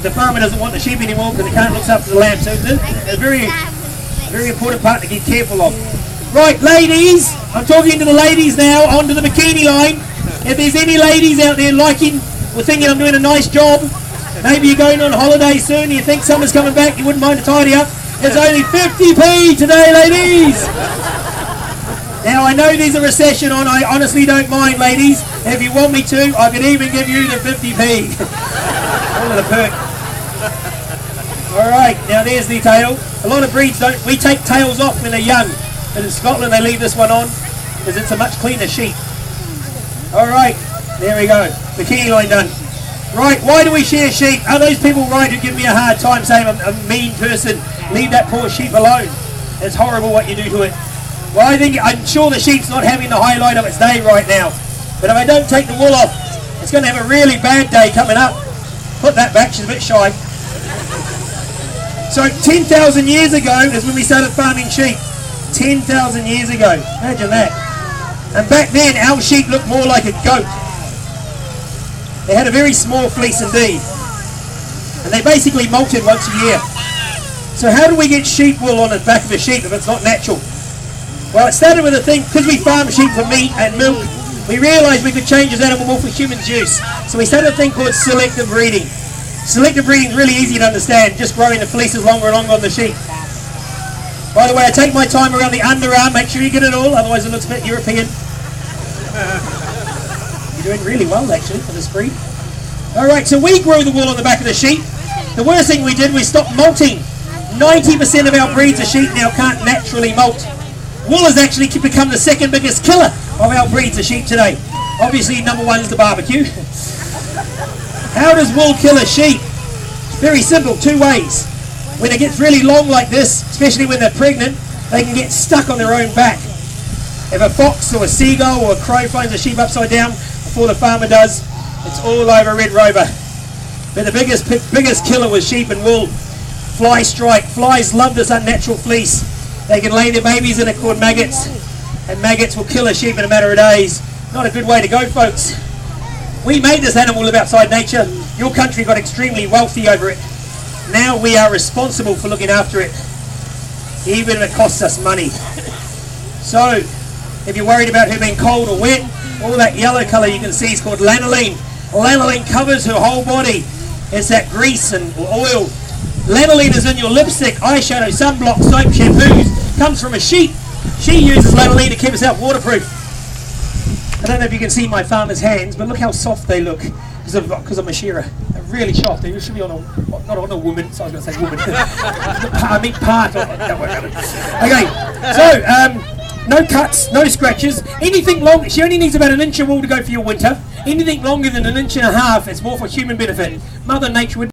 the farmer doesn't want the sheep anymore because it can't look after the lamb. So it's a very, very important part to get careful of. Right, ladies, I'm talking to the ladies now, onto the bikini line. If there's any ladies out there liking or thinking I'm doing a nice job, maybe you're going on holiday soon, you think summer's coming back, you wouldn't mind to tidy up, it's only 50p today, ladies. Now, I know there's a recession on, I honestly don't mind, ladies. If you want me to, I can even give you the 50p. All of the perk. Alright, now there's the tail. A lot of breeds we take tails off when they're young. But in Scotland they leave this one on because it's a much cleaner sheep. Alright, there we go. Bikini line done. Right, why do we share sheep? Are those people right who give me a hard time saying I'm a mean person? Leave that poor sheep alone. It's horrible what you do to it. Well, I'm sure the sheep's not having the highlight of its day right now. But if I don't take the wool off, it's going to have a really bad day coming up. Put that back, she's a bit shy. So 10,000 years ago is when we started farming sheep. 10,000 years ago, imagine that. And back then our sheep looked more like a goat. They had a very small fleece indeed. And they basically molted once a year. So how do we get sheep wool on the back of a sheep if it's not natural? Well, it started with a thing, because we farm sheep for meat and milk, we realised we could change this animal wool for human use. So we started a thing called selective breeding. Selective breeding is really easy to understand, just growing the fleeces longer and longer on the sheep. By the way, I take my time around the underarm, make sure you get it all, otherwise it looks a bit European. You're doing really well actually for this breed. Alright, so we grow the wool on the back of the sheep. The worst thing we did, we stopped molting. 90% of our breeds of sheep now can't naturally molt. Wool has actually become the second biggest killer of our breeds of sheep today. Obviously number one is the barbecue. How does wool kill a sheep? It's very simple, two ways. When it gets really long like this, especially when they're pregnant, they can get stuck on their own back. If a fox or a seagull or a crow finds a sheep upside down before the farmer does, it's all over Red Rover. But the biggest killer with sheep and wool, fly strike. Flies love this unnatural fleece. They can lay their babies in it called maggots, and maggots will kill a sheep in a matter of days. Not a good way to go, folks. We made this animal live outside nature. Your country got extremely wealthy over it. Now we are responsible for looking after it, even if it costs us money. So, if you're worried about her being cold or wet, all that yellow colour you can see is called lanolin. Lanolin covers her whole body. It's that grease and oil. Lanolin is in your lipstick, eyeshadow, sunblock, soap, shampoos. Comes from a sheep. She uses lanolin to keep herself waterproof. I don't know if you can see my farmer's hands, but look how soft they look because I'm a shearer. They're really soft. They should be on a, not on a woman, so I was going to say woman. I mean part. Okay, so no cuts, no scratches. Anything long, she only needs about an inch of wool to go for your winter. Anything longer than an inch and a half, it's more for human benefit. Mother Nature would